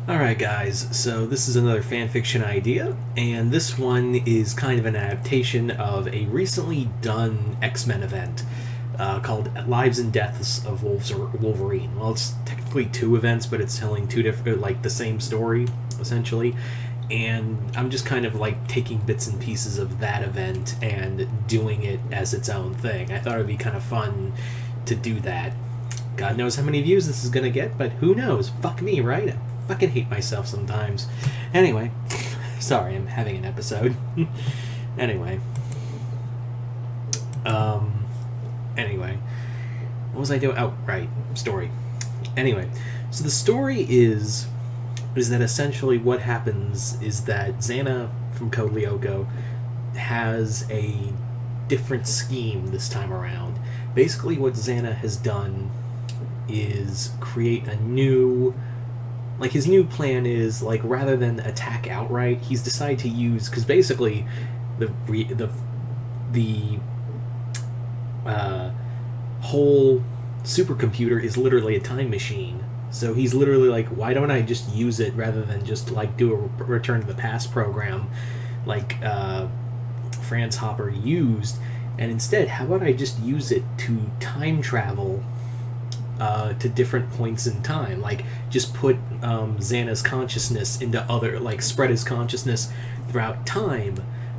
Alright guys, so this is another fanfiction idea, and this one is kind of an adaptation of a recently done X-Men event called Lives and Deaths of Wolverine. Well, it's technically two events, but it's telling two different, like the same story, essentially. And I'm just kind of like taking bits and pieces of that event and doing it as its own thing. I thought it would be kind of fun to do that. God knows how many views this is gonna get, but who knows? Fuck me, right? I fucking hate myself sometimes. Anyway, sorry, I'm having an episode. anyway. Anyway. What was I doing? Oh, right. Story. Anyway. So the story is that essentially what happens is that Xana from Code Lyoko has a different scheme this time around. Basically what Xana has done is create a new, like, his new plan is, like, rather than attack outright, he's decided to use, because basically the whole supercomputer is literally a time machine. So he's literally like, why don't I just use it rather than just like do a return to the past program like Franz Hopper used, and instead, how about I just use it to time travel to different points in time, like just put Xana's consciousness into other, like spread his consciousness throughout time.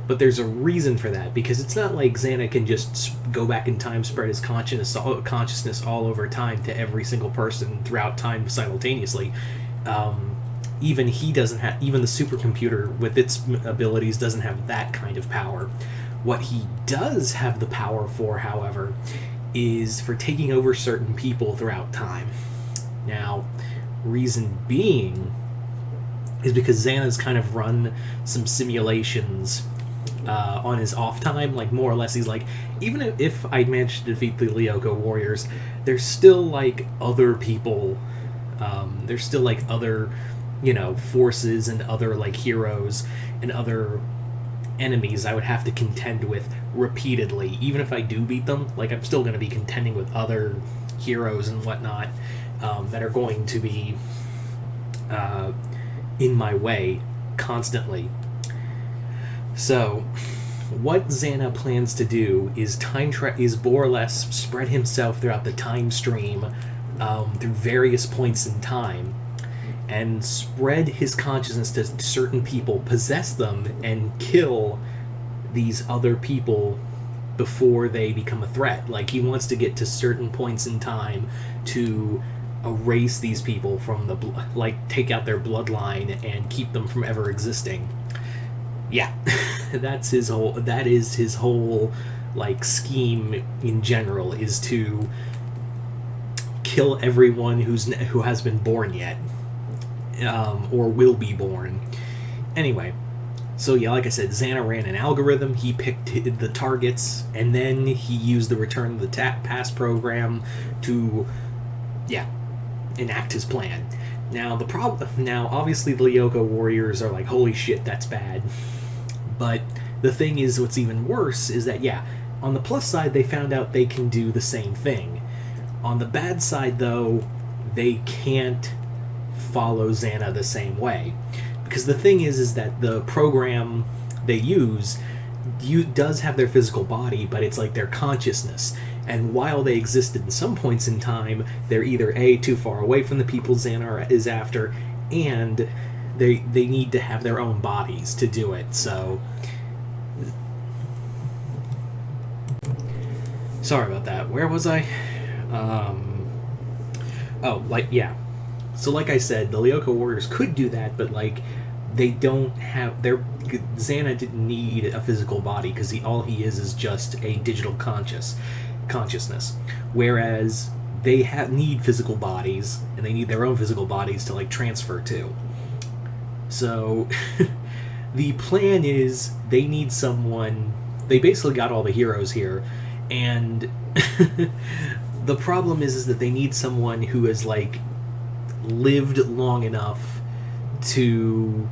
But there's a reason for that, because it's not like Xana can just go back in time, spread his consciousness all over time to every single person throughout time simultaneously. Even he doesn't have, even the supercomputer with its abilities doesn't have that kind of power. What he does have the power for, however, is for taking over certain people throughout time. Now, reason being is because Xana's kind of run some simulations on his off time, like more or less he's like, even if I managed to defeat the Lyoko warriors, there's still like other people, there's still like other, you know, forces and other like heroes and other enemies I would have to contend with repeatedly. Even if I do beat them, like I'm still going to be contending with other heroes and whatnot that are going to be in my way constantly. So, what Xana plans to do is is more or less spread himself throughout the time stream through various points in time, and spread his consciousness to certain people, possess them, and kill these other people before they become a threat. Like, he wants to get to certain points in time to erase these people from the like take out their bloodline and keep them from ever existing. Yeah. That is his whole like scheme in general, is to kill everyone who has been born yet, or will be born. Anyway, so yeah, like I said, Xana ran an algorithm. He picked the targets, and then he used the return to the past program to, yeah, enact his plan. Now obviously the Lyoko warriors are like, holy shit, that's bad. But the thing is, what's even worse is that, yeah, on the plus side, they found out they can do the same thing. On the bad side, though, they can't follow Xana the same way. Because the thing is that the program they use does have their physical body, but it's like their consciousness. And while they existed in some points in time, they're either A, too far away from the people Xana is after, and they need to have their own bodies to do it. So sorry about that. Where was I? So like I said, the Lyoko warriors could do that, but like they don't have their Xana didn't need a physical body, because all he is just a digital consciousness, whereas they need physical bodies, and they need their own physical bodies to like transfer to. So the plan is they need someone. They basically got all the heroes here, and the problem is that they need someone who has like lived long enough to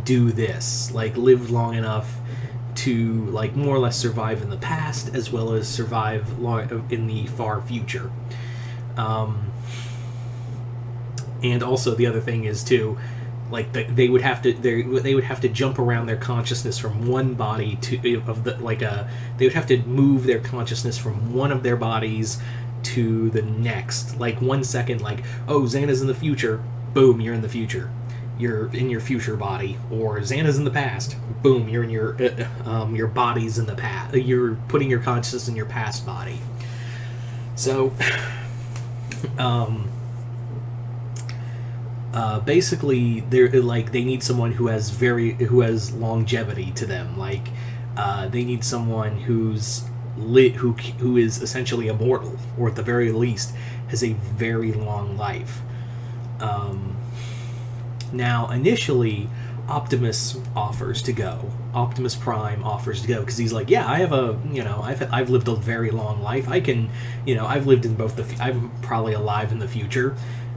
do this, like lived long enough to like more or less survive in the past as well as survive in the far future. And also the other thing is too, like they would have to jump around their consciousness from one body to of the like a they would have to move their consciousness from one of their bodies to the next. Like 1 second, like, oh, Xana's in the future, boom, you're in the future, you're in your future body. Or Xana's in the past, boom, you're in your body's in the past, you're putting your consciousness in your past body. So basically, they need someone who has longevity to them. Like, they need someone who is essentially immortal, or at the very least has a very long life. Now, initially, Optimus offers to go. Optimus Prime offers to go because he's like, yeah, I have I've lived a very long life. I can, I've lived in both I'm probably alive in the future.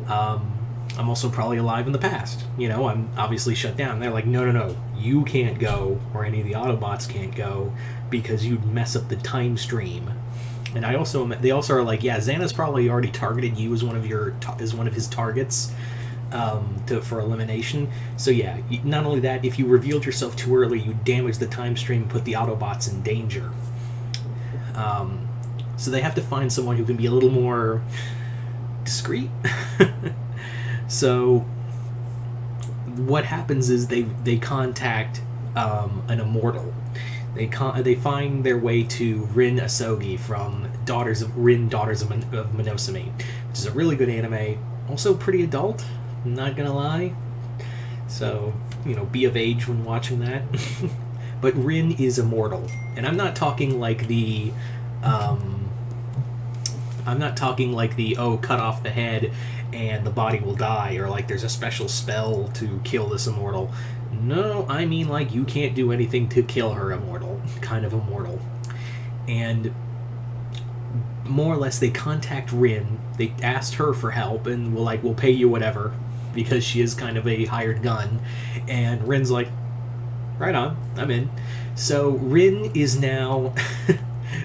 I'm also probably alive in the past. I'm obviously shut down. And they're like, no, you can't go, or any of the Autobots can't go, because you'd mess up the time stream. And they also are like, yeah, Xana's probably already targeted you as one of his targets for elimination. So yeah, not only that, if you revealed yourself too early, you damage the time stream and put the Autobots in danger. So they have to find someone who can be a little more discreet. So what happens is they contact an immortal. They find their way to Rin Asogi from Daughters of Minosumi, which is a really good anime. Also pretty adult, I'm not gonna lie. So, be of age when watching that. But Rin is immortal. And I'm not talking like the cut off the head and the body will die, or like there's a special spell to kill this immortal. No, I mean like you can't do anything to kill her immortal, kind of immortal. And more or less they contact Rin, they asked her for help, and we'll pay you whatever, because she is kind of a hired gun. And Rin's like, right on, I'm in. So Rin is now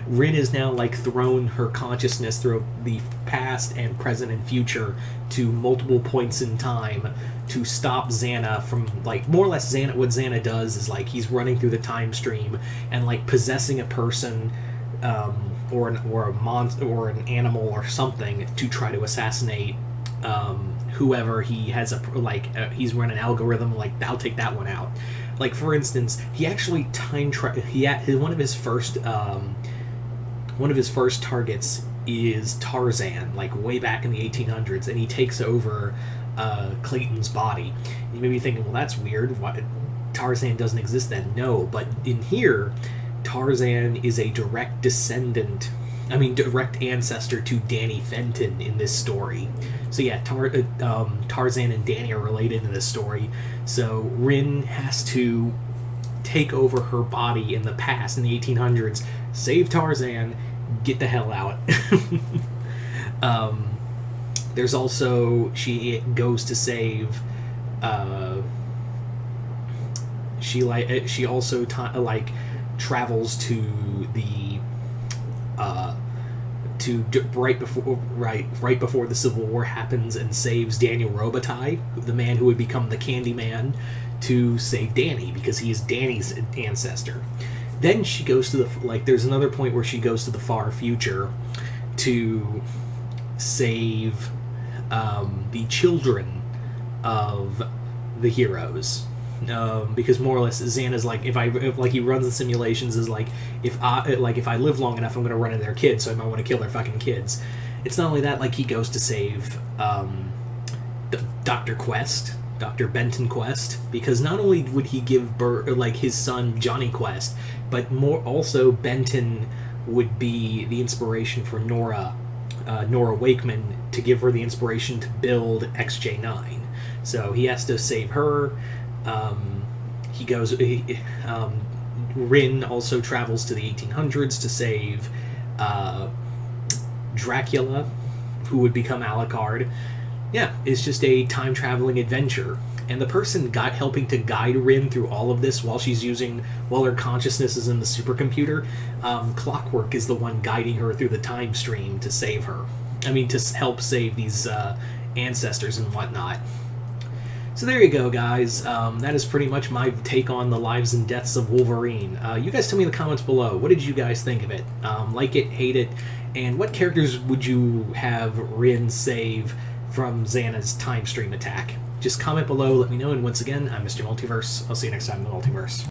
like thrown her consciousness through the past and present and future to multiple points in time to stop Xana from, like, more or less what Xana does is like he's running through the time stream and like possessing a person or a monster or an animal or something to try to assassinate whoever he has he's run an algorithm like, I'll take that one out. Like, for instance, he actually one of his first targets is Tarzan, like way back in the 1800s, and he takes over Clayton's body. You may be thinking, well, that's weird. Why, Tarzan doesn't exist then? No, but in here, Tarzan is a direct ancestor to Danny Fenton in this story. So yeah, Tarzan and Danny are related in this story. So Rin has to take over her body in the past, in the 1800s, save Tarzan, get the hell out. There's also, she goes to save, she also travels to the right before the Civil War happens and saves Daniel Robitaille, the man who would become the Candyman, to save Danny because he is Danny's ancestor. Then she goes to there's another point where she goes to the far future to save the children of the heroes. Because more or less Xana's like, if he runs the simulations, is like, if I live long enough, I'm going to run into their kids, so I might want to kill their fucking kids. It's not only that, like, he goes to save Dr. Benton Quest, because not only would he give birth, like, his son Johnny Quest, but more also Benton would be the inspiration for Nora Wakeman, to give her the inspiration to build XJ9. So he has to save her. Rin also travels to the 1800s to save Dracula, who would become Alucard. Yeah, it's just a time-traveling adventure. And the person helping to guide Rin through all of this while her consciousness is in the supercomputer, Clockwork is the one guiding her through the time stream to save her. I mean, to help save these ancestors and whatnot. So there you go, guys. That is pretty much my take on the lives and deaths of Wolverine. You guys tell me in the comments below, what did you guys think of it? Like it, hate it, and what characters would you have Rin save from Xana's time stream attack? Just comment below, let me know, and once again, I'm Mr. Multiverse. I'll see you next time in the Multiverse.